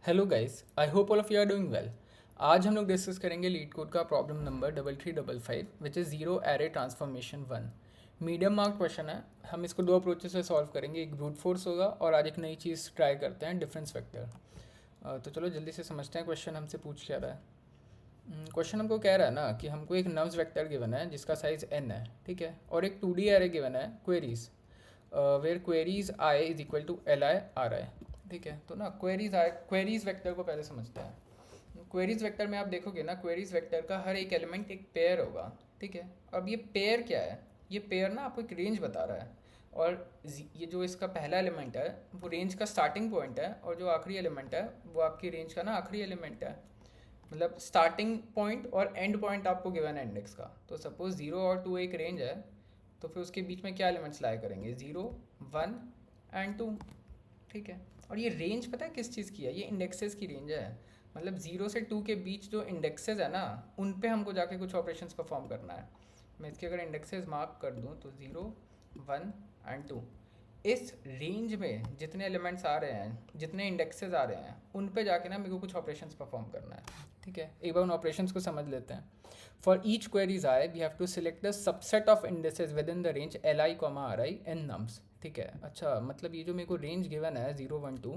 Hello guys, I hope all of you are doing well. आज हम लोग discuss करेंगे लीड कोड का problem number 3355 which is zero array transformation 1। Medium mark question है। हम इसको दो अप्रोचेस से सॉल्व करेंगे, एक ब्रूट फोर्स होगा और आज एक नई चीज़ ट्राई करते हैं, डिफरेंस वेक्टर। तो चलो जल्दी से समझते हैं क्वेश्चन हमसे पूछ क्या रहा है। क्वेश्चन हमको कह रहा है ना कि हमको एक नम्स वेक्टर गिवन है जिसका साइज़ n है, ठीक है, और एक 2D एरे गिवन है queries, where queries I is equal to L I R I. ठीक है, तो ना क्वेरीज वेक्टर को पहले समझते हैं। क्वेरीज वेक्टर में आप देखोगे ना, क्वेरीज वेक्टर का हर एक एलिमेंट एक पेयर होगा। ठीक है, अब ये पेयर क्या है? ये पेयर ना आपको एक रेंज बता रहा है, और ये जो इसका पहला एलिमेंट है वो रेंज का स्टार्टिंग पॉइंट है, और जो आखिरी एलिमेंट है वो आपकी रेंज का ना आखिरी एलिमेंट है। मतलब स्टार्टिंग पॉइंट और एंड पॉइंट आपको गिवन है इंडेक्स का। तो सपोज 0 और 2 एक रेंज है, तो फिर उसके बीच में क्या एलिमेंट्स लाई करेंगे? 0, 1 एंड 2। ठीक है, और ये रेंज पता है किस चीज़ की है? ये इंडेक्सेस की रेंज है। मतलब 0 से 2 के बीच जो इंडेक्सेस है ना, उन पे हमको जाके कुछ ऑपरेशंस परफॉर्म करना है। मैं इसके अगर इंडेक्सेस मार्क कर दूँ तो 0, 1 एंड 2, इस रेंज में जितने एलिमेंट्स आ रहे हैं, जितने इंडेक्सेस आ रहे हैं, उन पे जाके ना मेरे को कुछ ऑपरेशंस परफॉर्म करना है। ठीक है, एक बार उन ऑपरेशंस को समझ लेते हैं। For each queries I we have to select the subset of indices within the range L I comma R I N nums. ठीक है, अच्छा मतलब ये जो मेरे को रेंज गिवन है 0, 1, 2,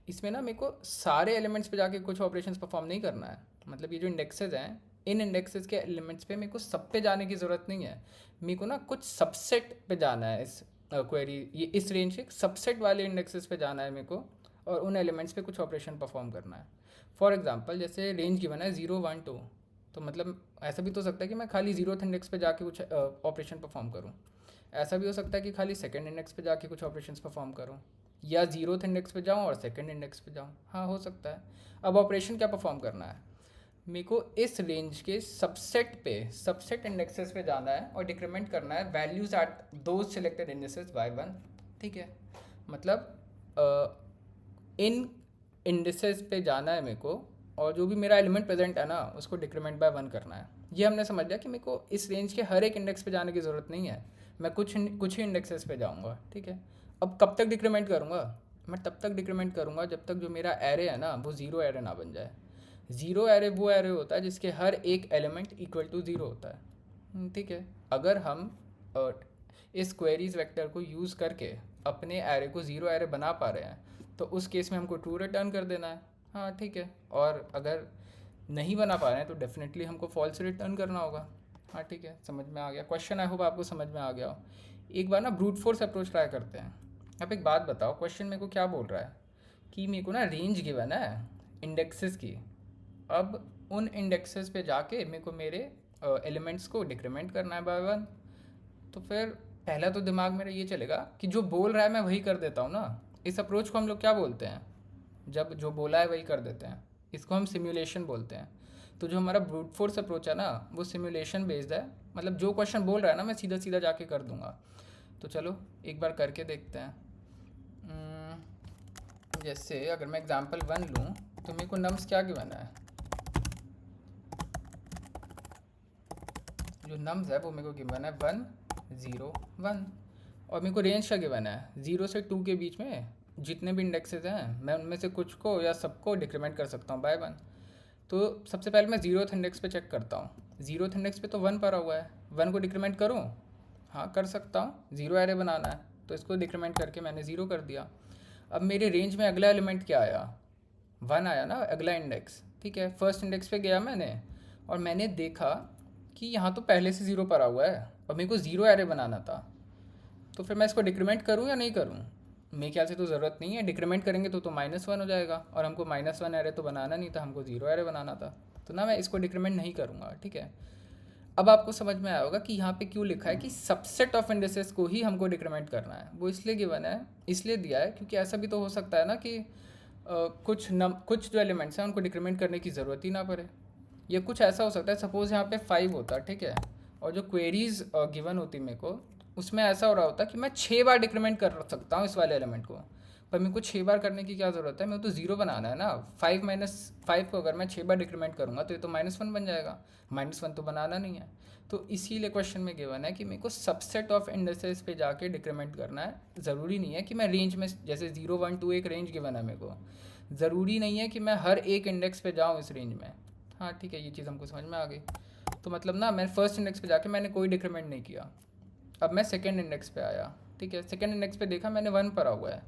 इसमें ना मेरे को सारे एलिमेंट्स पे जाके कुछ ऑपरेशंस परफॉर्म नहीं करना है। मतलब ये जो इंडेक्सेस हैं, इन इंडेक्सेस के एलिमेंट्स पे मेरे को सब पे जाने की ज़रूरत नहीं है। मेरे को ना कुछ सबसेट पे जाना है। इस क्वेरी ये इस रेंज के सबसेट वाले इंडेक्सेस पे जाना है मेरे को, और उन एलिमेंट्स पे कुछ ऑपरेशन परफॉर्म करना है। फॉर एग्जांपल जैसे रेंज गिवन है 0, 1, 2, तो मतलब ऐसा भी तो हो सकता है कि मैं खाली 0th इंडेक्स पे जाके कुछ ऑपरेशन परफॉर्म करूँ। ऐसा भी हो सकता है कि खाली सेकंड इंडेक्स पे जाके कुछ ऑपरेशंस परफॉर्म करूँ, या 0th इंडेक्स पे जाऊँ और सेकंड इंडेक्स पे जाऊँ। हाँ, हो सकता है। अब ऑपरेशन क्या परफॉर्म करना है? मेरे को इस रेंज के सबसेट इंडेक्सेस पे जाना है और डिक्रीमेंट करना है वैल्यूज एट दो सिलेक्टेड इंडेक्सेस बाय 1। ठीक है, मतलब इन इंडेक्सेस पे जाना है मेरे को, और जो भी मेरा एलिमेंट प्रेजेंट है ना उसको डिक्रीमेंट बाय 1 करना है। ये हमने समझ लिया कि मेरे को इस रेंज के हर एक इंडेक्स पे जाने की ज़रूरत नहीं है, मैं कुछ ही इंडेक्सेस पे जाऊँगा। ठीक है, अब कब तक डिक्रीमेंट करूँगा? मैं तब तक डिक्रीमेंट करूँगा जब तक जो मेरा एरे है ना वो ज़ीरो एरे ना बन जाए। ज़ीरो एरे वो एरे होता है जिसके हर एक एलिमेंट इक्वल टू ज़ीरो होता है। ठीक है, अगर हम अ, इस क्वेरीज वेक्टर को यूज़ करके अपने एरे को ज़ीरो एरे बना पा रहे हैं तो उस केस में हमको ट्रू रिटर्न कर देना है। हाँ ठीक है, और अगर नहीं बना पा रहे हैं तो डेफिनेटली हमको फॉल्स रिटर्न करना होगा। हाँ ठीक है, समझ में आ गया क्वेश्चन। आई होप आपको समझ में आ गया हो। एक बार ना ब्रूट फोर्स अप्रोच ट्राई करते हैं। आप एक बात बताओ, क्वेश्चन मेरे को क्या बोल रहा है कि मेरे को ना रेंज गिवन है इंडेक्सेस की। अब उन इंडेक्सेस पे जाके मेरे को मेरे एलिमेंट्स को डिक्रीमेंट करना है बाय 1। तो फिर पहला तो दिमाग मेरा ये चलेगा कि जो बोल रहा है मैं वही कर देता हूँ ना। इस अप्रोच को हम लोग क्या बोलते हैं? जब जो बोला है वही कर देते हैं, इसको हम सिमुलेशन बोलते हैं। तो जो हमारा ब्रूट फोर्स अप्रोच है ना वो सिमुलेशन बेस्ड है। मतलब जो क्वेश्चन बोल रहा है ना मैं सीधा सीधा जाके कर दूंगा। तो चलो एक बार करके देखते हैं। जैसे अगर मैं एग्जांपल 1 लूँ तो मेरे को नम्स क्या गिवन है? जो नम्स है वो मेरे को गिवन है 1, 0, 1, और मेरे को रेंज का गिवन है 0 से 2 के बीच में जितने भी इंडेक्सेस हैं मैं उनमें से कुछ को या सबको डिक्रीमेंट कर सकता हूँ बाय 1। तो सबसे पहले मैं 0th इंडेक्स पे चेक करता हूँ। 0th इंडेक्स पे तो 1 पड़ा हुआ है, 1 को डिक्रीमेंट करूँ? हाँ कर सकता हूँ, ज़ीरो एरे बनाना है तो इसको डिक्रीमेंट करके मैंने 0 कर दिया। अब मेरे रेंज में अगला एलिमेंट क्या आया? 1 आया ना अगला इंडेक्स। ठीक है, फर्स्ट इंडेक्स पे गया मैंने, और मैंने देखा कि यहाँ तो पहले से 0 पड़ा हुआ है और मेरे को 0 एरे बनाना था। तो फिर मैं इसको डिक्रीमेंट करूँ या नहीं करूँ? मेरे ख्याल से तो ज़रूरत नहीं है। डिक्रीमेंट करेंगे तो -1 हो जाएगा, और हमको -1 एरे तो बनाना नहीं था, हमको 0 एरे बनाना था। तो ना मैं इसको डिक्रीमेंट नहीं करूँगा। ठीक है, अब आपको समझ में आया होगा कि यहाँ पे क्यों लिखा है कि सबसेट ऑफ इंडेसेस को ही हमको डिक्रीमेंट करना है। वो इसलिए गिवन है, इसलिए दिया है क्योंकि ऐसा भी तो हो सकता है ना कि कुछ जो एलिमेंट्स हैं उनको डिक्रीमेंट करने की ज़रूरत ही ना पड़े। ये कुछ ऐसा हो सकता है, सपोज़ यहाँ पे 5 होता, ठीक है, और जो क्वेरीज गिवन होती मेरे को उसमें ऐसा हो रहा होता कि मैं 6 बार डिक्रीमेंट कर सकता हूँ इस वाले एलिमेंट को। पर मेरे को 6 बार करने की क्या ज़रूरत है? मेरे को तो 0 बनाना है ना। 5 को अगर मैं 6 बार डिक्रीमेंट करूँगा तो ये तो -1 बन जाएगा। -1 तो बनाना नहीं है। तो इसीलिए क्वेश्चन में गिवन है कि मेरे को सबसेट ऑफ इंडेसेस पे जाके डिक्रीमेंट करना है। ज़रूरी नहीं है कि मैं रेंज में, जैसे 0, 1, 2 एक रेंज गिवन है मेरे को, ज़रूरी नहीं है कि मैं हर एक इंडेक्स पे जाऊँ इस रेंज में। हाँ ठीक है, ये चीज़ हमको समझ में आ गई। तो मतलब ना मैं फर्स्ट इंडेक्स पे जाके मैंने कोई डिक्रीमेंट नहीं किया। अब मैं सेकंड इंडेक्स पे आया, ठीक है, सेकंड इंडेक्स पे देखा मैंने 1 पड़ा हुआ है।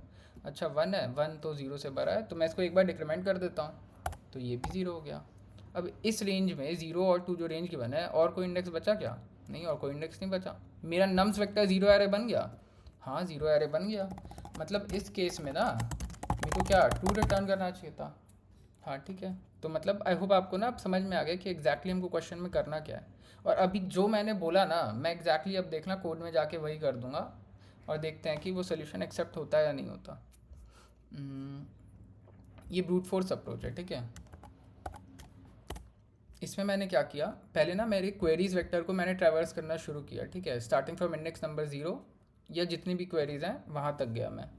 अच्छा 1 है, 1 तो 0 से बड़ा है, तो मैं इसको एक बार डिक्रीमेंट कर देता हूँ, तो ये भी 0 हो गया। अब इस रेंज में 0 और 2 जो रेंज गिवन है, और कोई इंडेक्स बचा क्या? नहीं, और कोई इंडेक्स नहीं बचा। मेरा नम्स वेक्टर 0 एरे बन गया। हाँ 0 एरे बन गया। मतलब इस केस में ना मेरे को क्या 2 रिटर्न करना चाहिए था। हाँ ठीक है, तो मतलब आई होप आपको ना अब समझ में आ गया कि एग्जैक्टली हमको क्वेश्चन में करना क्या है। और अभी जो मैंने बोला ना, मैं एग्जैक्टली अब देखना कोड में जाके वही कर दूंगा, और देखते हैं कि वो सोल्यूशन एक्सेप्ट होता है या नहीं होता। ये ब्रूट फोर्स अप्रोच है, ठीक है। इसमें मैंने क्या किया, पहले ना मेरी क्वेरीज वेक्टर को मैंने ट्रैवर्स करना शुरू किया, ठीक है, स्टार्टिंग फ्रॉम इंडेक्स नंबर 0 या जितनी भी क्वेरीज हैं वहाँ तक गया मैं।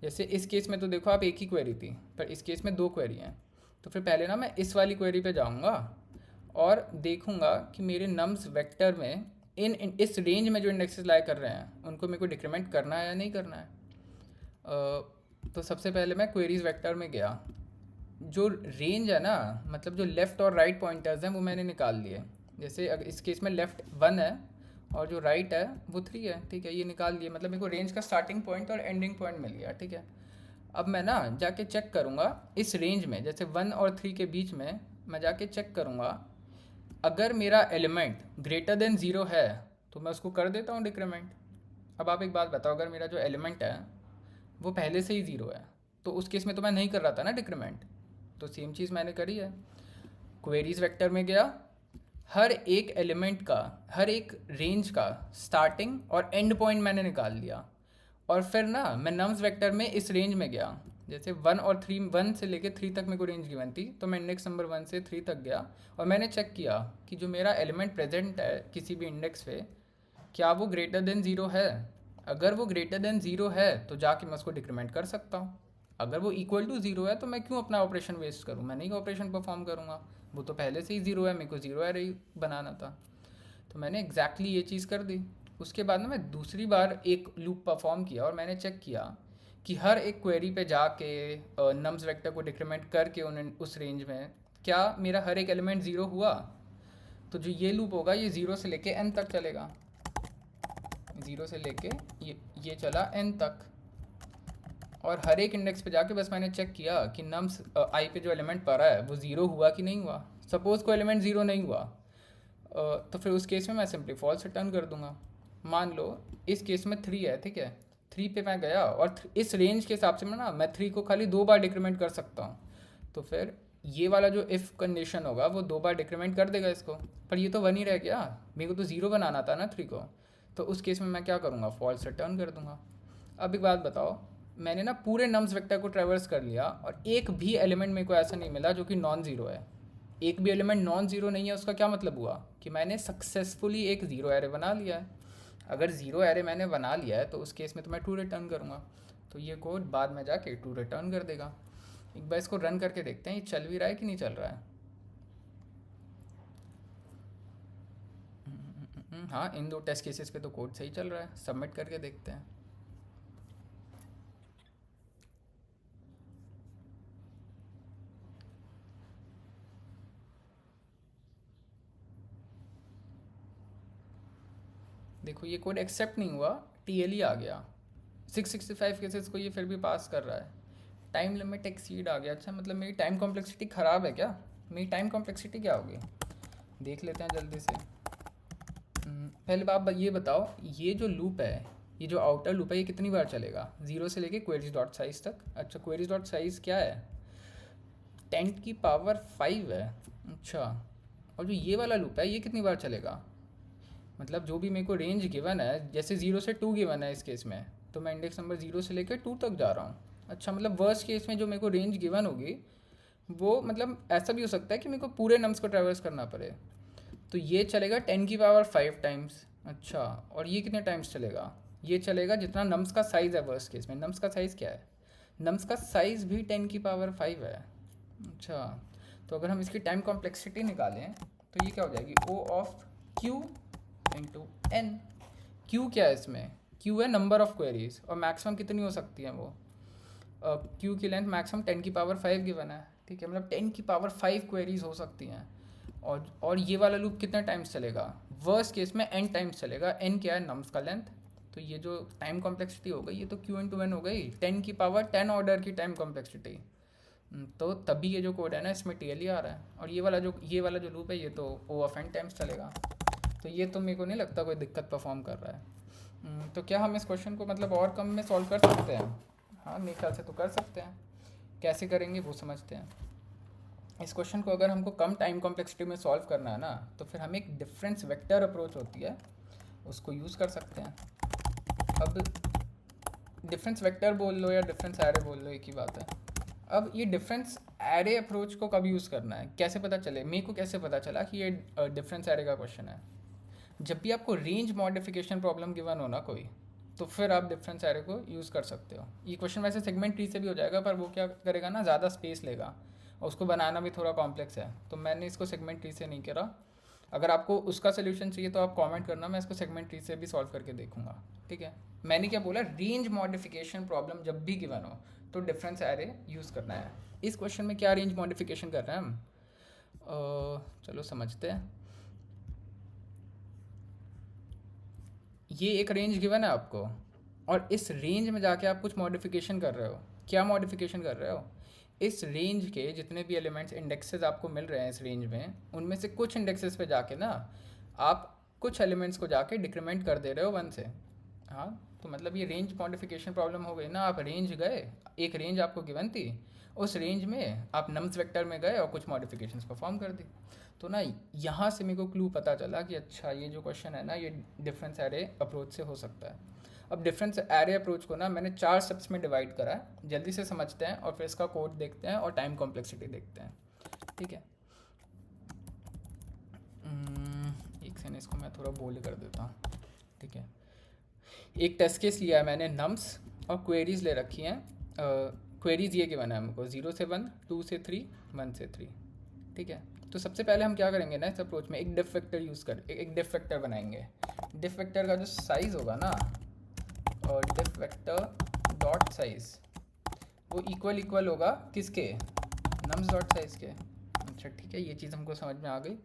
जैसे इस केस में तो देखो आप एक ही क्वेरी थी, पर इस केस में 2 क्वेरी हैं। तो फिर पहले ना मैं इस वाली क्वेरी पे जाऊँगा और देखूँगा कि मेरे नम्स वेक्टर में इस रेंज में जो इंडेक्सेस लाई कर रहे हैं उनको मेरे को डिक्रीमेंट करना है या नहीं करना है। तो सबसे पहले मैं क्वेरीज वेक्टर में गया। जो रेंज है ना, मतलब जो लेफ़्ट और राइट पॉइंटर्स हैं वो मैंने निकाल लिए। जैसे अगर इस केस में लेफ़्ट 1 है और जो राइट है वो 3 है, ठीक है, ये निकाल लिए। मतलब मेरे को रेंज का स्टार्टिंग पॉइंट और एंडिंग पॉइंट मिल गया, ठीक है। अब मैं ना जाके चेक करूँगा इस रेंज में, जैसे 1 और 3 के बीच में मैं जाके चेक करूँगा, अगर मेरा एलिमेंट ग्रेटर देन 0 है तो मैं उसको कर देता हूँ डिक्रीमेंट। अब आप एक बात बताओ, अगर मेरा जो एलिमेंट है वो पहले से ही 0 है तो उस केस में तो मैं नहीं कर रहा था ना डिक्रीमेंट। तो सेम चीज़ मैंने करी है, क्वेरीज वेक्टर में गया, हर एक एलिमेंट का, हर एक रेंज का स्टार्टिंग और एंड पॉइंट मैंने निकाल लिया। और फिर ना मैं नम्स वेक्टर में इस रेंज में गया, जैसे 1 और 3, 1 से लेके 3 तक मेरे को रेंज गिवन थी, तो मैं इंडेक्स नंबर 1 से 3 तक गया और मैंने चेक किया कि जो मेरा एलिमेंट प्रेजेंट है किसी भी इंडेक्स पे, क्या वो ग्रेटर देन 0 है। अगर वो ग्रेटर देन 0 है तो जाके मैं उसको डिक्रीमेंट कर सकता हूँ। अगर वो इक्वल टू 0 है तो मैं क्यों अपना ऑपरेशन वेस्ट करूँ, मैं नहीं ऑपरेशन परफॉर्म करूँगा, वो तो पहले से ही 0 है, मेरे को 0 एरे ही बनाना था। तो मैंने एग्जैक्टली ये चीज़ कर दी। उसके बाद ना मैं दूसरी बार एक लूप परफॉर्म किया और मैंने चेक किया कि हर एक क्वेरी पे जाके नम्स वेक्टर को डिक्रीमेंट करके उस रेंज में क्या मेरा हर एक एलिमेंट 0 हुआ। तो जो ये लूप होगा ये 0 से लेके n तक चलेगा, 0 से लेके ये चला n तक। और हर एक इंडेक्स पे जाके बस मैंने चेक किया कि नम्स आई पे जो एलिमेंट पड़ा है वो 0 हुआ कि नहीं हुआ। सपोज़ कोई एलिमेंट 0 नहीं हुआ, तो फिर उस केस में मैं सिंपली फॉल्स रिटर्न कर दूंगा। मान लो इस केस में 3 है, ठीक है, 3 पे मैं गया और इस रेंज के हिसाब से मैं 3 को खाली 2 बार डिक्रीमेंट कर सकता हूँ। तो फिर ये वाला जो इफ़ कंडीशन होगा वो 2 बार डिक्रीमेंट कर देगा इसको, पर ये तो 1 ही रह गया, मेरे को तो 0 बनाना था ना 3 को। तो उस केस में मैं क्या करूँगा, फॉल्स रिटर्न कर दूंगा। अब एक बात बताओ, मैंने ना पूरे नम्स वेक्टर को ट्रैवर्स कर लिया और एक भी एलिमेंट मेरे को ऐसा नहीं मिला जो कि नॉन ज़ीरो है। एक भी एलिमेंट नॉन ज़ीरो नहीं है, उसका क्या मतलब हुआ कि मैंने सक्सेसफुली एक ज़ीरो एरे बना लिया है। अगर ज़ीरो एरे मैंने बना लिया है तो उस केस में तो मैं 2 रिटर्न करूँगा, तो ये कोड बाद में जाके 2 रिटर्न कर देगा। एक बार इसको रन करके देखते हैं ये चल भी रहा है कि नहीं चल रहा है। हाँ, इन 2 टेस्ट केसेस पे तो कोड सही चल रहा है। सबमिट करके देखते हैं। देखो ये कोड एक्सेप्ट नहीं हुआ, TLE आ गया। 665 केसेस को ये फिर भी पास कर रहा है। टाइम लिमिट एक्सीड आ गया। अच्छा, मतलब मेरी टाइम कॉम्प्लेक्सिटी ख़राब है क्या? मेरी टाइम कॉम्प्लेक्सिटी क्या होगी, देख लेते हैं जल्दी से। पहले आप ये बताओ, ये जो लूप है, ये जो आउटर लूप है, ये कितनी बार चलेगा 0 से लेके क्वेरीज डॉट साइज तक। अच्छा, क्वेरीज डॉट साइज क्या है, 10⁵ है। अच्छा, और जो ये वाला लूप है ये कितनी बार चलेगा, मतलब जो भी मेरे को रेंज गिवन है, जैसे 0 से 2 गिवन है इस केस में, तो मैं इंडेक्स नंबर 0 से लेकर 2 तक जा रहा हूँ। अच्छा, मतलब वर्स्ट केस में जो मेरे को रेंज गिवन होगी वो, मतलब ऐसा भी हो सकता है कि मेरे को पूरे नम्स को ट्रैवर्स करना पड़े। तो ये चलेगा 10⁵ टाइम्स। अच्छा, और ये कितने टाइम्स चलेगा, ये चलेगा जितना नम्स का साइज़ है वर्स्ट केस में। नम्स का साइज़ क्या है, नम्स का साइज़ भी 10⁵ है। अच्छा, तो अगर हम इसकी टाइम कॉम्प्लेक्सिटी निकालें तो ये क्या हो जाएगी, O of Q into N। Q क्या है इसमें, Q है नंबर ऑफ़ क्वेरीज, और मैक्सिमम कितनी हो सकती हैं वो, क्यू की लेंथ मैक्सिमम 10⁵ गिवन है, ठीक है, मतलब 10⁵ क्वेरीज हो सकती हैं। और ये वाला लूप कितना टाइम्स चलेगा, वर्स्ट केस में n टाइम्स चलेगा। n क्या है, नम्स का लेंथ, तो ये जो टाइम कॉम्प्लेक्सिटी हो गई ये तो q/n हो गई, 10⁻10 ऑर्डर की टाइम कॉम्प्लेक्सिटी। तो तभी ये जो कोड है ना इसमें TL आ रहा है। और ये वाला जो लूप है ये तो O(n) टाइम्स चलेगा। तो ये तो मेरे को नहीं लगता कोई दिक्कत परफॉर्म कर रहा है। तो क्या हम इस क्वेश्चन को मतलब और कम में सॉल्व कर सकते हैं? हाँ, मेरे ख्याल से तो कर सकते हैं। कैसे करेंगे वो समझते हैं। इस क्वेश्चन को अगर हमको कम टाइम कॉम्प्लेक्सिटी में सॉल्व करना है ना, तो फिर हम एक डिफरेंस वेक्टर अप्रोच होती है उसको यूज़ कर सकते हैं। अब डिफरेंस वेक्टर बोल लो या डिफरेंस एरे बोल लो, एक ही बात है। अब ये डिफरेंस एरे अप्रोच को कब यूज़ करना है, कैसे पता चले, मेरे को कैसे पता चला कि ये डिफरेंस एरे का क्वेश्चन है? जब भी आपको रेंज मॉडिफिकेशन प्रॉब्लम गिवन हो ना कोई, तो फिर आप डिफरेंस एरे को यूज़ कर सकते हो। ये क्वेश्चन वैसे सेगमेंट ट्री से भी हो जाएगा, पर वो क्या करेगा ना, ज़्यादा स्पेस लेगा और उसको बनाना भी थोड़ा कॉम्प्लेक्स है, तो मैंने इसको सेगमेंट ट्री से नहीं करा। अगर आपको उसका सोल्यूशन चाहिए तो आप कमेंट करना, मैं इसको सेगमेंट ट्री से भी सॉल्व करके देखूंगा, ठीक है। मैंने क्या बोला, रेंज मॉडिफिकेशन प्रॉब्लम जब भी गिवन हो तो डिफरेंस एरे यूज़ करना है। इस क्वेश्चन में क्या रेंज मॉडिफिकेशन कर रहे हैं हम, चलो समझते हैं। ये एक रेंज गिवन है आपको, और इस रेंज में जाके आप कुछ मॉडिफिकेशन कर रहे हो। क्या मॉडिफिकेशन कर रहे हो, इस रेंज के जितने भी एलिमेंट्स इंडेक्सेस आपको मिल रहे हैं इस रेंज में, उनमें से कुछ इंडेक्सेस पे जाके ना आप कुछ एलिमेंट्स को जाके डिक्रीमेंट कर दे रहे हो 1 से। हाँ, तो मतलब ये रेंज मॉडिफिकेशन प्रॉब्लम हो गई ना। आप रेंज गए, एक रेंज आपको गिवन थी, उस रेंज में आप नम्स वेक्टर में गए और कुछ मॉडिफिकेशंस परफॉर्म कर दी। तो ना यहाँ से मेरे को क्लू पता चला कि अच्छा ये जो क्वेश्चन है ना ये डिफरेंस एरे अप्रोच से हो सकता है। अब डिफरेंस एरे अप्रोच को ना मैंने 4 स्टेप्स में डिवाइड करा है, जल्दी से समझते हैं और फिर इसका कोड देखते हैं और टाइम कॉम्प्लेक्सिटी देखते हैं, ठीक है। एक सेकंड, इसको मैं थोड़ा बोल्ड कर देता हूँ, ठीक है। एक टेस्ट केस लिया है मैंने, नम्स और क्वेरीज ले रखी हैं। क्वेरीज ये गिवन है हमको 0 से 1, 2 से 3, 1 से 3, ठीक है। तो सबसे पहले हम क्या करेंगे ना इस अप्रोच में, एक डिफ वेक्टर यूज़ कर एक डिफ वेक्टर बनाएंगे। डिफ वेक्टर का जो साइज़ होगा ना, और डिफ वेक्टर डॉट साइज वो इक्वल होगा किसके, नम्स डॉट साइज के। अच्छा ठीक है, ये चीज़ हमको समझ में आ गई।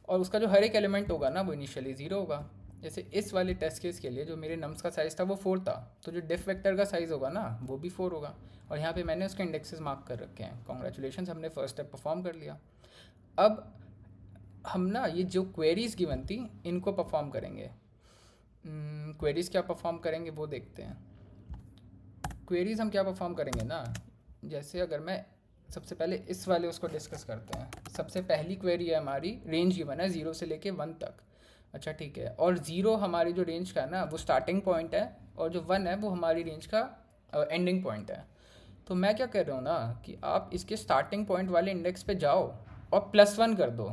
और उसका जो हर एक एलिमेंट होगा ना वो इनिशियली 0 होगा। जैसे इस वाले टेस्ट केस के लिए जो मेरे नम्स का साइज़ था वो 4 था, तो जो डिफ वेक्टर का साइज़ होगा ना वो भी 4 होगा। और यहाँ पे मैंने उसके इंडेक्सेस मार्क कर रखे हैं। कॉन्ग्रेचुलेशन, हमने फर्स्ट स्टेप परफॉर्म कर लिया। अब हम ना ये जो क्वेरीज गिवन थी इनको परफॉर्म करेंगे। क्वेरीज क्या परफॉर्म करेंगे वो देखते हैं। क्वेरीज हम क्या परफॉर्म करेंगे ना, जैसे अगर मैं सबसे पहले इस वाले उसको डिस्कस करते हैं। सबसे पहली क्वेरी है हमारी, रेंज गिवन है 0 से लेके 1 तक। अच्छा ठीक है, और 0 हमारी जो रेंज का है ना वो स्टार्टिंग पॉइंट है, और जो 1 है वो हमारी रेंज का एंडिंग पॉइंट है। तो मैं क्या कह रहा हूँ ना कि आप इसके स्टार्टिंग पॉइंट वाले इंडेक्स पे जाओ और +1 कर दो,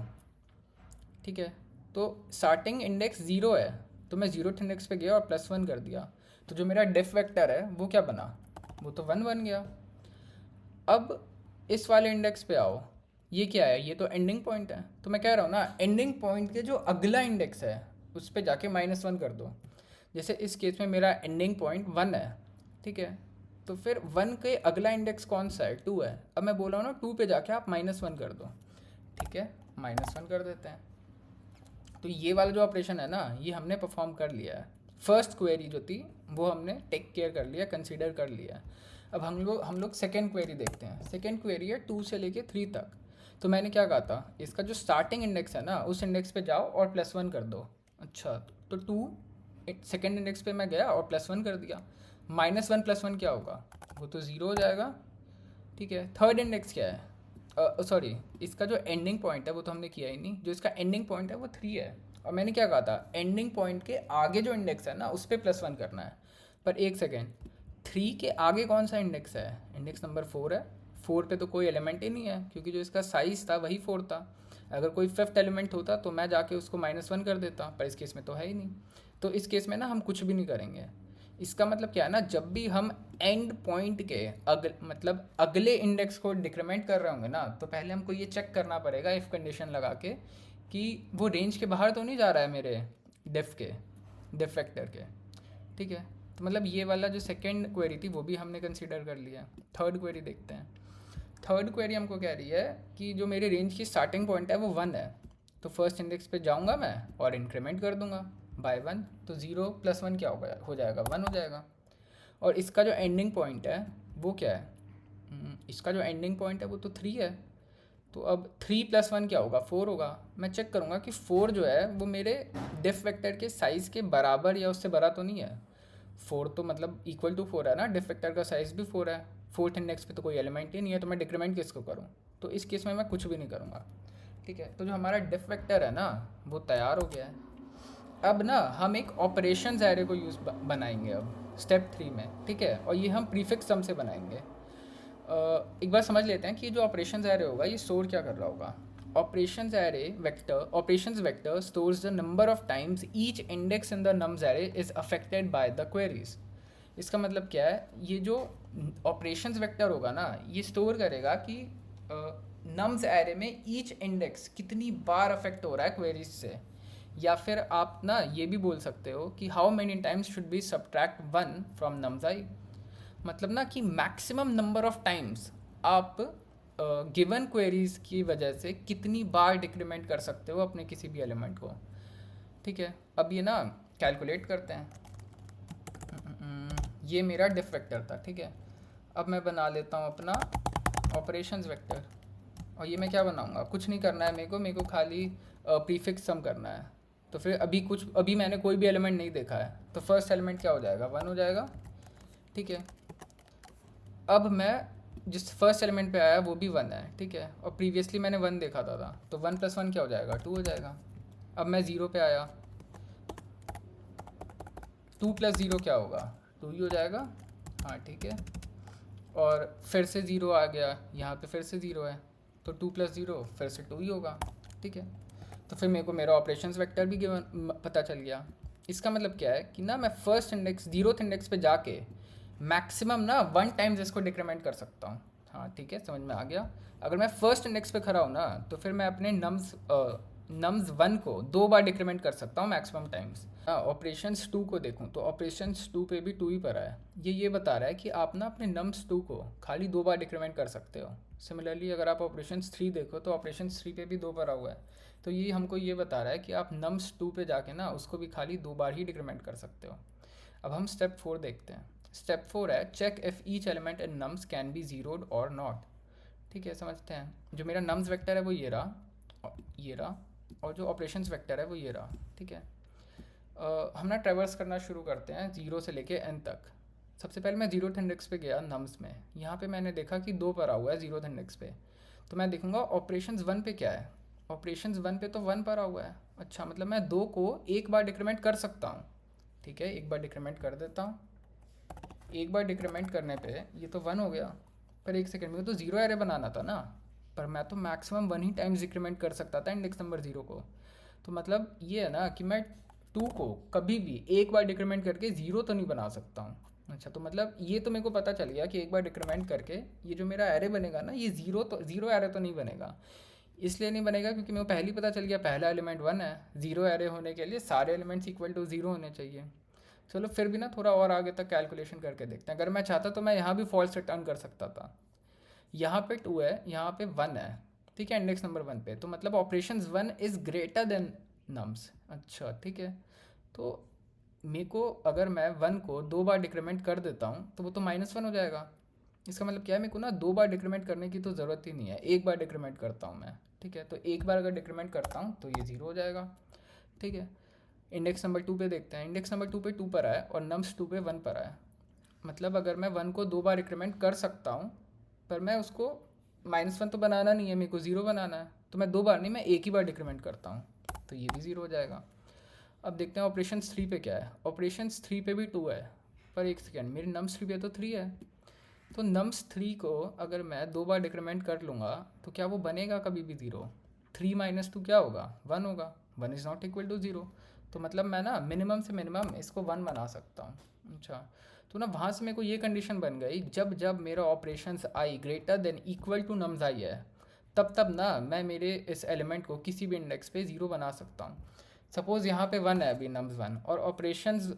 ठीक है। तो स्टार्टिंग इंडेक्स 0 है, तो मैं 0th इंडेक्स पे गया और +1 कर दिया, तो जो मेरा डिफ वेक्टर है वो क्या बना, वो तो 1 बन गया। अब इस वाले इंडेक्स पे आओ, ये क्या है, ये तो एंडिंग पॉइंट है। तो मैं कह रहा हूँ ना एंडिंग पॉइंट के जो अगला इंडेक्स है उस पे जाके -1 कर दो। जैसे इस केस में मेरा एंडिंग पॉइंट 1 है, ठीक है। तो फिर 1 के अगला इंडेक्स कौन सा है, 2 है। अब मैं बोल रहा हूँ ना 2 पे जाके आप -1 कर दो, ठीक है, -1 कर देते हैं। तो ये वाला जो ऑपरेशन है ना ये हमने परफॉर्म कर लिया है। फर्स्ट क्वेरी जो थी वो हमने टेक केयर कर लिया, कंसीडर कर लिया। अब हम लोग सेकेंड क्वेरी देखते हैं। सेकेंड क्वेरी है 2 से लेके 3 तक। तो मैंने क्या कहा था, इसका जो स्टार्टिंग इंडेक्स है ना उस इंडेक्स पे जाओ और +1 कर दो। अच्छा, तो 2 सेकेंड इंडेक्स पे मैं गया और +1 कर दिया। -1 +1 क्या होगा, वो तो 0 हो जाएगा, ठीक है। थर्ड इंडेक्स क्या है, सॉरी इसका जो एंडिंग पॉइंट है वो तो हमने किया ही नहीं, जो इसका एंडिंग पॉइंट है वो 3 है। और मैंने क्या कहा था, एंडिंग पॉइंट के आगे जो इंडेक्स है ना उस पर +1 करना है। पर एक सेकेंड, 3 के आगे कौन सा इंडेक्स है, इंडेक्स नंबर 4 है। 4 पे तो कोई एलिमेंट ही नहीं है, क्योंकि जो इसका साइज़ था वही 4 था। अगर कोई फिफ्थ एलिमेंट होता तो मैं जाके उसको -1 कर देता, पर इस केस में तो है ही नहीं। तो इस केस में ना हम कुछ भी नहीं करेंगे। इसका मतलब क्या है ना, जब भी हम एंड पॉइंट के मतलब अगले इंडेक्स को डिक्रीमेंट कर रहे होंगे ना, तो पहले हमको ये चेक करना पड़ेगा इफ़ कंडीशन लगा के कि वो रेंज के बाहर तो नहीं जा रहा है मेरे डिफ वेक्टर के, ठीक है। तो मतलब ये वाला जो सेकेंड क्वेरी थी वो भी हमने कंसिडर कर लिया। थर्ड क्वेरी देखते हैं। थर्ड क्वेरी हमको कह रही है कि जो मेरे रेंज की स्टार्टिंग पॉइंट है वो 1 है, तो फर्स्ट इंडेक्स पे जाऊंगा मैं और इंक्रीमेंट कर दूंगा बाय 1, तो 0 + 1 क्या होगा, हो जाएगा 1 हो जाएगा। और इसका जो एंडिंग पॉइंट है वो क्या है, इसका जो एंडिंग पॉइंट है वो तो 3 है, तो अब 3 + 1 क्या होगा, 4 होगा। मैं चेक करूँगा कि 4 जो है वो मेरे डिफ वेक्टर के साइज़ के बराबर या उससे बड़ा तो नहीं है। 4 तो मतलब इक्वल टू 4 है ना, डिफ वेक्टर का साइज़ भी 4 है, फोर्थ इंडेक्स पे तो कोई एलिमेंट ही नहीं है, तो मैं डिक्रीमेंट किसको करूँ, तो इस केस में मैं कुछ भी नहीं करूँगा। ठीक है, तो जो हमारा डिफ वेक्टर है ना वो तैयार हो गया है। अब ना हम एक ऑपरेशंस एरे को बनाएंगे अब स्टेप 3 में। ठीक है, और ये हम प्रीफिक्स सम से बनाएंगे। एक बार समझ लेते हैं कि जो ऑपरेशंस एरे होगा ये स्टोर क्या कर रहा होगा। Operations vector stores the number of times each index in the nums array is affected by the queries. इसका मतलब क्या है, ये जो ऑपरेशंस वेक्टर होगा ना ये स्टोर करेगा कि नम्स एरे में ईच इंडेक्स कितनी बार अफेक्ट हो रहा है क्वेरीज से। या फिर आप ना ये भी बोल सकते हो कि how many times should be subtract 1 from nums I. मतलब ना कि मैक्सिमम नंबर ऑफ टाइम्स आप गिवन क्वेरीज की वजह से कितनी बार डिक्रीमेंट कर सकते हो अपने किसी भी एलिमेंट को। ठीक है, अब ये ना कैलकुलेट करते हैं। ये मेरा डिफ वेक्टर था। ठीक है, अब मैं बना लेता हूँ अपना ऑपरेशंस वेक्टर, और ये मैं क्या बनाऊँगा, कुछ नहीं करना है मेरे को खाली प्रीफिक्स सम करना है। तो फिर अभी मैंने कोई भी एलिमेंट नहीं देखा है, तो फर्स्ट एलिमेंट क्या हो जाएगा, 1 हो जाएगा। ठीक है, अब मैं जिस फर्स्ट एलिमेंट पे आया वो भी 1 है। ठीक है, और प्रीवियसली मैंने 1 देखा था, तो 1 + 1 क्या हो जाएगा, 2 हो जाएगा। अब मैं 0 पे आया, 2 + 0 क्या होगा, 2 ही हो जाएगा। हाँ ठीक है, और फिर से 0 आ गया, यहाँ पे फिर से 0 है, तो 2 + 0 फिर से 2 ही होगा। ठीक है, तो फिर मेरे को मेरा ऑपरेशंस वेक्टर भी पता चल गया। इसका मतलब क्या है कि ना मैं फर्स्ट इंडेक्स 0th इंडेक्स पे जाके मैक्सिमम ना 1 टाइम्स इसको डिक्रीमेंट कर सकता हूँ। हाँ ठीक है, समझ में आ गया। अगर मैं फर्स्ट इंडेक्स पे खड़ा हूँ ना तो फिर मैं अपने नम्स 1 को 2 बार डिक्रीमेंट कर सकता हूँ मैक्सिमम टाइम्स। ऑपरेशंस 2 को देखूँ तो ऑपरेशंस 2 पे भी 2 ही पड़ा है। ये बता रहा है कि आप ना अपने नम्स 2 को खाली 2 बार डिक्रीमेंट कर सकते हो। सिमिलरली अगर आप ऑपरेशंस 3 देखो तो ऑपरेशंस 3 पे भी 2 पड़ा हुआ है, तो ये हमको ये बता रहा है कि आप नम्स 2 पे जाके ना उसको भी खाली 2 बार ही डिक्रीमेंट कर सकते हो। अब हम स्टेप 4 देखते हैं। स्टेप 4 है check if each element in nums can be zeroed और नॉट। ठीक है, समझते हैं। जो मेरा नम्स वेक्टर है वो ये रहा, और जो ऑपरेशंस वेक्टर है वो ये रहा। ठीक है, हम ना ट्रेवर्स करना शुरू करते हैं 0 से लेके n तक। सबसे पहले मैं 0th इंडेक्स पे गया नम्स में, यहाँ पे मैंने देखा कि 2 पड़ा हुआ है 0th इंडेक्स पे, तो मैं देखूँगा ऑपरेशंस 1 पे क्या है। ऑपरेशंस 1 पे तो 1 पड़ा हुआ है। अच्छा, मतलब मैं 2 को एक बार डिक्रीमेंट कर सकता हूँ। ठीक है, एक बार डिक्रीमेंट कर देता हूँ। एक बार डिक्रीमेंट करने पे ये तो 1 हो गया, पर एक सेकेंड में तो 0 एरे बनाना था ना, पर मैं तो मैक्सिमम 1 ही टाइम्स डिक्रीमेंट कर सकता था इंडेक्स नंबर 0 को। तो मतलब ये है ना कि मैं 2 को कभी भी एक बार डिक्रीमेंट करके 0 तो नहीं बना सकता हूँ। अच्छा, तो मतलब ये तो मेरे को पता चल गया कि एक बार डिक्रीमेंट करके ये जो मेरा एरे बनेगा ना ये 0 एरे तो नहीं बनेगा। इसलिए नहीं बनेगा क्योंकि मेरे को पहले ही पता चल गया पहला एलिमेंट 1 है। 0 एरे होने के लिए सारे एलिमेंट्स इक्वल टू 0 होने चाहिए। चलो फिर भी ना थोड़ा और आगे तक कैलकुलेशन करके देखते हैं। अगर मैं चाहता तो मैं यहाँ भी फॉल्स रिटर्न कर सकता था। यहाँ पे 2 है, यहाँ पे 1 है। ठीक है, इंडेक्स नंबर 1 पे, तो मतलब operations 1 is greater than nums. अच्छा ठीक है, तो मेरे को अगर मैं 1 को 2 बार डिक्रीमेंट कर देता हूँ तो वो तो -1 हो जाएगा। इसका मतलब क्या है, मेरे को ना 2 बार डिक्रीमेंट करने की तो ज़रूरत ही नहीं है, एक बार डिक्रीमेंट करता हूँ मैं। ठीक है, तो एक बार अगर डिक्रीमेंट करता हूँ तो ये 0 हो जाएगा। ठीक है, इंडेक्स नंबर 2 पे देखते हैं। इंडेक्स नंबर 2 पे 2 पर है और नम्स 2 पे 1 पर है। मतलब अगर मैं 1 को 2 बार डिक्रीमेंट कर सकता हूँ, पर मैं उसको -1 तो बनाना नहीं है, मेरे को 0 बनाना है, तो मैं 2 बार नहीं, मैं एक ही बार डिक्रीमेंट करता हूँ, तो ये भी 0 हो जाएगा। अब देखते हैं ऑपरेशंस 3 पे क्या है। ऑपरेशंस 3 पे भी 2 है, पर एक सेकेंड, मेरे नम्स 3 पे तो 3 है, तो नम्स 3 को अगर मैं 2 बार डिक्रीमेंट कर लूँगा तो क्या वो बनेगा कभी भी 0। 3 - 2 क्या होगा, 1 होगा। 1 इज़ नॉट इक्वल टू 0, तो मतलब मैं ना मिनिमम से मिनिमम इसको 1 बना सकता हूँ। अच्छा, तो ना वहाँ से मेरे को ये कंडीशन बन गई, जब जब मेरा operations I greater than equal to nums I है, तब तब ना मैं मेरे इस एलिमेंट को किसी भी इंडेक्स पे 0 बना सकता हूँ। सपोज़ यहाँ पे 1 है अभी नम्स 1, और ऑपरेशंस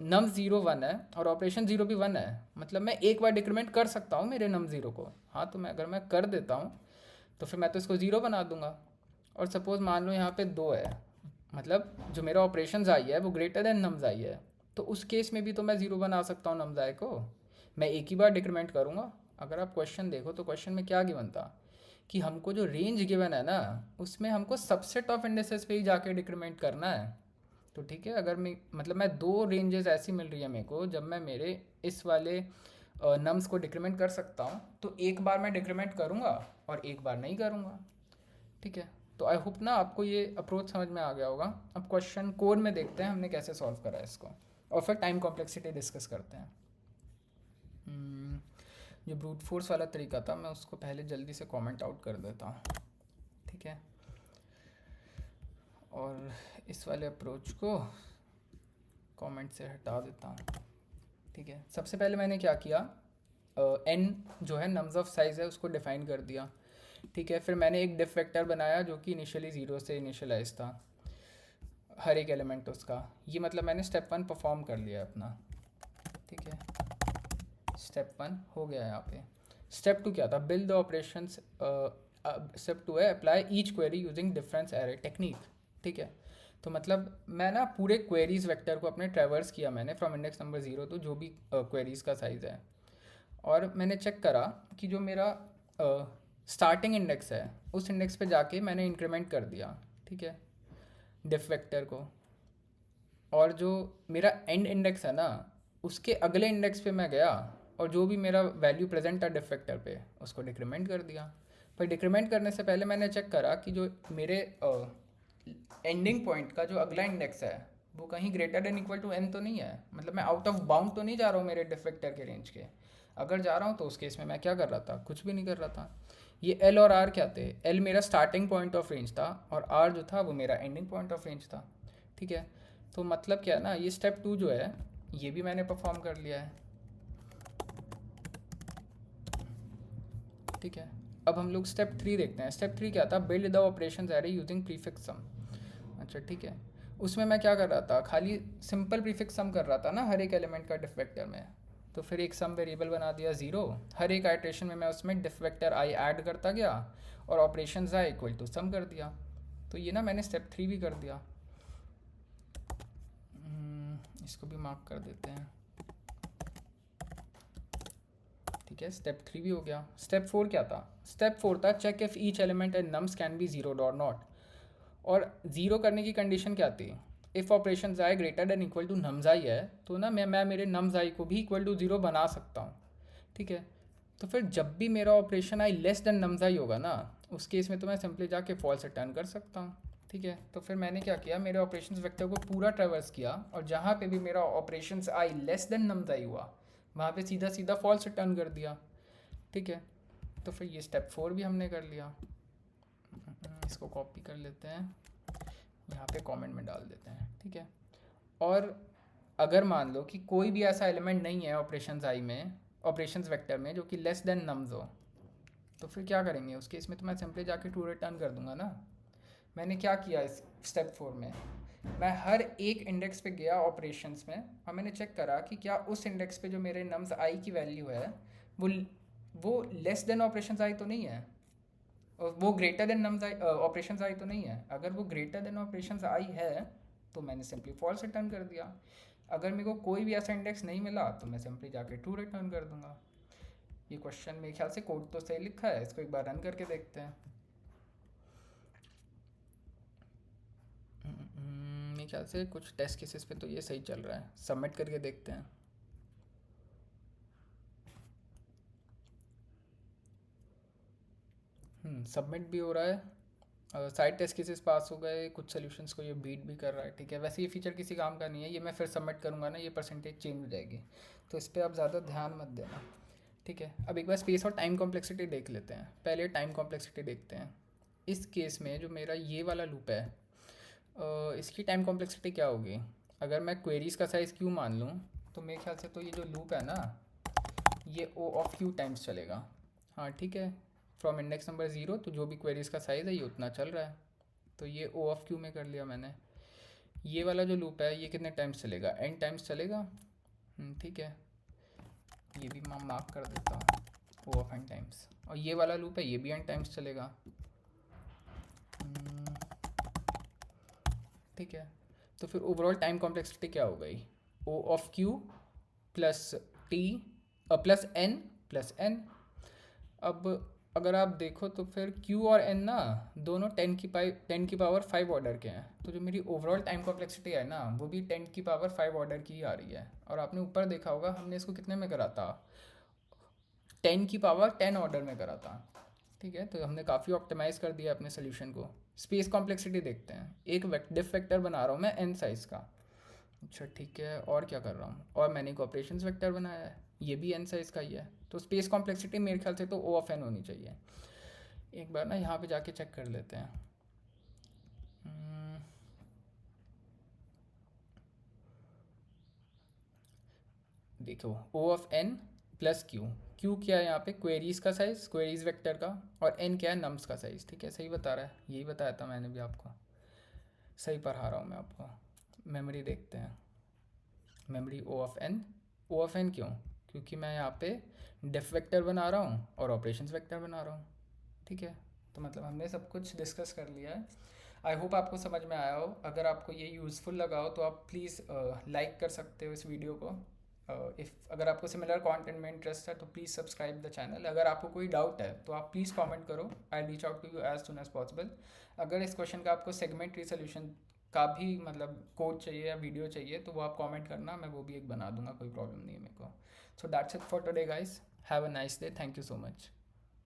नम ज़ीरो वन है और ऑपरेशन ज़ीरो भी वन है, मतलब मैं एक बार डिक्रीमेंट कर सकता हूँ मेरे नम ज़ीरो को। हाँ, तो मैं अगर मैं कर देता हूँ तो फिर मैं तो इसको ज़ीरो बना दूंगा। और सपोज़ मान लो यहाँ पे दो है, मतलब जो मेरा ऑपरेशन आई है वो ग्रेटर देन नम्स आई है, तो उस केस में भी तो मैं ज़ीरो बना सकता हूँ नम्स आई को। मैं एक ही बार डिक्रीमेंट करूँगा। अगर आप क्वेश्चन देखो तो क्वेश्चन में क्या गिवन था कि हमको जो रेंज गिवन है ना, उसमें हमको सबसेट ऑफ इंडिसेस पे ही जाके डिक्रीमेंट करना है। तो ठीक है, अगर मैं मतलब मैं दो रेंजेस ऐसी मिल रही है मेरे को जब मैं मेरे इस वाले नम्स को डिक्रीमेंट कर सकता हूँ, तो एक बार मैं डिक्रीमेंट करूँगा और एक बार नहीं करूँगा। ठीक है, तो आई होप ना आपको ये अप्रोच समझ में आ गया होगा। अब क्वेश्चन कोड में देखते हैं हमने कैसे सॉल्व करा है इसको, और फिर टाइम कॉम्प्लेक्सिटी डिस्कस करते हैं। हम्म, जो ब्रूट फोर्स वाला तरीका था मैं उसको पहले जल्दी से कमेंट आउट कर देता हूँ। ठीक है, और इस वाले अप्रोच को कमेंट से हटा देता हूँ। ठीक है, सबसे पहले मैंने क्या किया, एन जो है नम्स ऑफ साइज़ है उसको डिफाइन कर दिया। ठीक है, फिर मैंने एक डिफ वेक्टर बनाया जो कि इनिशियली ज़ीरो से इनिशियलाइज था, हर एक एलिमेंट उसका। ये मतलब मैंने स्टेप वन परफॉर्म कर लिया अपना। ठीक है, स्टेप वन हो गया यहाँ पे। स्टेप टू क्या था, build the operation. Step two है apply each query using difference array technique. ठीक है, तो मतलब मैं ना पूरे क्वेरीज वेक्टर को अपने ट्रेवर्स किया मैंने फ्रॉम इंडेक्स नंबर ज़ीरो तो जो भी क्वेरीज का साइज़ है, और मैंने चेक करा कि जो मेरा स्टार्टिंग इंडेक्स है उस इंडेक्स पे जाके मैंने इंक्रीमेंट कर दिया। ठीक है, डिफ वेक्टर को, और जो मेरा एंड इंडेक्स है ना उसके अगले इंडेक्स पे मैं गया और जो भी मेरा वैल्यू प्रेजेंट था डिफ वेक्टर पे उसको डिक्रीमेंट कर दिया। पर डिक्रीमेंट करने से पहले मैंने चेक करा कि जो मेरे एंडिंग पॉइंट का जो अगला इंडेक्स है वो कहीं greater than equal to N तो नहीं है, मतलब मैं आउट ऑफ बाउंड तो नहीं जा रहा हूँ मेरे डिफ वेक्टर के रेंज के। अगर जा रहा हूँ तो उस केस में मैं क्या कर रहा था, कुछ भी नहीं कर रहा था। ये एल और आर क्या थे, एल मेरा स्टार्टिंग पॉइंट ऑफ रेंज था और आर जो था वो मेरा एंडिंग पॉइंट ऑफ रेंज था। ठीक है, तो मतलब क्या है ना, ये स्टेप टू जो है ये भी मैंने परफॉर्म कर लिया है। ठीक है, अब हम लोग स्टेप थ्री देखते हैं। स्टेप थ्री क्या था, build the operation array using prefix sum. अच्छा ठीक है, उसमें मैं क्या कर रहा था, खाली सिंपल प्रीफिक्स सम कर रहा था ना हर एक एलिमेंट का डिफ वेक्टर में। तो फिर एक सम वेरिएबल बना दिया ज़ीरो, हर एक आइट्रेशन में मैं उसमें डिफ वेक्टर आई ऐड करता गया और operation I equal to some कर दिया। तो ये ना मैंने स्टेप थ्री भी कर दिया। इसको भी मार्क कर देते हैं। ठीक है, स्टेप थ्री भी हो गया। स्टेप फोर क्या था, स्टेप फोर था check if each element and nums can be zero और नॉट। और ज़ीरो करने की कंडीशन क्या थी, if operation I greater than equal to nums I है तो ना मैं मेरे नम्स आई को भी इक्वल टू ज़ीरो बना सकता हूँ। ठीक है, तो फिर जब भी मेरा ऑपरेशन आई लेस देन नम्स आई होगा ना उस केस में तो मैं सिंपली जाके फॉल्स रिटर्न कर सकता हूँ। ठीक है, तो फिर मैंने क्या किया, मेरे ऑपरेशंस वेक्टर को पूरा ट्रेवर्स किया और जहाँ पे भी मेरा ऑपरेशंस आई लेस देन नम्स आई हुआ वहाँ पे सीधा सीधा फॉल्स रिटर्न कर दिया। ठीक है, तो फिर ये स्टेप फोर भी हमने कर लिया। इसको कॉपी कर लेते हैं, यहाँ पे कमेंट में डाल देते हैं। ठीक है, और अगर मान लो कि कोई भी ऐसा एलिमेंट नहीं है ऑपरेशंस आई में, ऑपरेशंस वेक्टर में जो कि लेस देन नम्स हो, तो फिर क्या करेंगे उस केस में, तो मैं सिंपली जाके ट्रू रिटर्न कर दूंगा ना। मैंने क्या किया इस स्टेप फोर में, मैं हर एक इंडेक्स पे गया ऑपरेशंस में और मैंने चेक करा कि क्या उस इंडेक्स पे जो मेरे नम्स आई की वैल्यू है वो वो लेस देन ऑपरेशंस आई तो नहीं है, और वो ग्रेटर देन नम्स आई ऑपरेशंस आई तो नहीं है। अगर वो ग्रेटर देन ऑपरेशंस आई है तो मैंने सिंपली फॉल्स रिटर्न कर दिया। अगर मेरे को कोई भी ऐसा इंडेक्स नहीं मिला तो मैं सिंपली जाके ट्रू रिटर्न कर दूंगा। ये क्वेश्चन मेरे ख्याल से कोड तो सही लिखा है, इसको एक बार रन करके देखते हैं। मेरे ख्याल से कुछ टेस्ट केसेस पे तो ये सही चल रहा है, सबमिट करके देखते हैं। सबमिट भी हो रहा है, साइड टेस्ट केसेस पास हो गए, कुछ सॉल्यूशंस को ये बीट भी कर रहा है। ठीक है, वैसे ये फीचर किसी काम का नहीं है, ये मैं फिर सबमिट करूँगा ना ये परसेंटेज चेंज हो जाएगी, तो इस पर आप ज़्यादा ध्यान मत देना। ठीक है, अब एक बार स्पेस और टाइम कॉम्प्लेक्सिटी देख लेते हैं। पहले टाइम कॉम्प्लेक्सिटी देखते हैं। इस केस में जो मेरा ये वाला लूप है इसकी टाइम कॉम्प्लेक्सिटी क्या होगी, अगर मैं क्वेरीज़ का साइज़ क्यू मान लूँ तो मेरे ख्याल से तो ये जो लूप है ना ये ओ ऑफ क्यू टाइम्स चलेगा। हाँ ठीक है, फ्रॉम इंडेक्स नंबर ज़ीरो तो जो भी क्वेरीज़ का साइज़ है ये उतना चल रहा है, तो ये ओ ऑफ क्यू में कर लिया मैंने। ये वाला जो लूप है ये कितने टाइम्स चलेगा, n टाइम्स चलेगा। ठीक है, ये भी मैं मार्क कर देता हूँ ओ ऑफ n टाइम्स। और ये वाला लूप है ये भी n टाइम्स चलेगा। ठीक है, तो फिर ओवरऑल टाइम कॉम्प्लेक्सिटी क्या हो गई, O of Q plus T plus N plus N. अब अगर आप देखो तो फिर Q और N ना दोनों 10 की पावर 5 ऑर्डर के हैं, तो जो मेरी ओवरऑल टाइम कॉम्प्लेक्सिटी है ना वो भी 10 की पावर 5 ऑर्डर की ही आ रही है। और आपने ऊपर देखा होगा हमने इसको कितने में करा था, 10 की पावर 10 ऑर्डर में करा था। ठीक है, तो हमने काफ़ी ऑप्टिमाइज़ कर दिया अपने सोल्यूशन को। स्पेस कॉम्प्लेक्सिटी देखते हैं, एक डिफ वेक्टर बना रहा हूँ मैं n साइज़ का। अच्छा ठीक है, और क्या कर रहा हूँ, और मैंने एक ऑपरेशंस वेक्टर बनाया है ये भी n साइज़ का ही है। तो स्पेस कॉम्प्लेक्सिटी मेरे ख्याल से तो O ऑफ n होनी चाहिए। एक बार ना यहाँ पे जाके चेक कर लेते हैं। देखो O of n plus Q, Q क्या है यहाँ पे, क्वेरीज का साइज़, क्वेरीज वेक्टर का, और n क्या है, नम्स का साइज़। ठीक है, सही बता रहा है, यही बताया था मैंने भी आपको, सही पढ़ा रहा हूँ मैं आपको। मेमोरी देखते हैं, memory O of n, O of n क्यों, क्योंकि मैं यहाँ पे डेफ वेक्टर बना रहा हूँ और ऑपरेशंस वेक्टर बना रहा हूँ। ठीक है, तो मतलब हमने सब कुछ डिस्कस कर लिया है। आई होप आपको समझ में आया हो। अगर आपको ये यूज़फुल लगा हो तो आप प्लीज़ लाइक कर सकते हो इस वीडियो को। इफ़ अगर आपको सिमिलर कंटेंट में इंटरेस्ट है तो प्लीज़ सब्सक्राइब द चैनल। अगर आपको कोई डाउट है तो आप प्लीज़ कमेंट करो, I reach out to you as soon as possible. अगर इस क्वेश्चन का आपको सेगमेंटरी सोल्यूशन का भी मतलब कोड चाहिए या वीडियो चाहिए तो वो आप कमेंट करना, मैं वो भी एक बना दूंगा, कोई प्रॉब्लम नहीं है मेरे को। So that's it for today guys, have a nice day, thank you so much.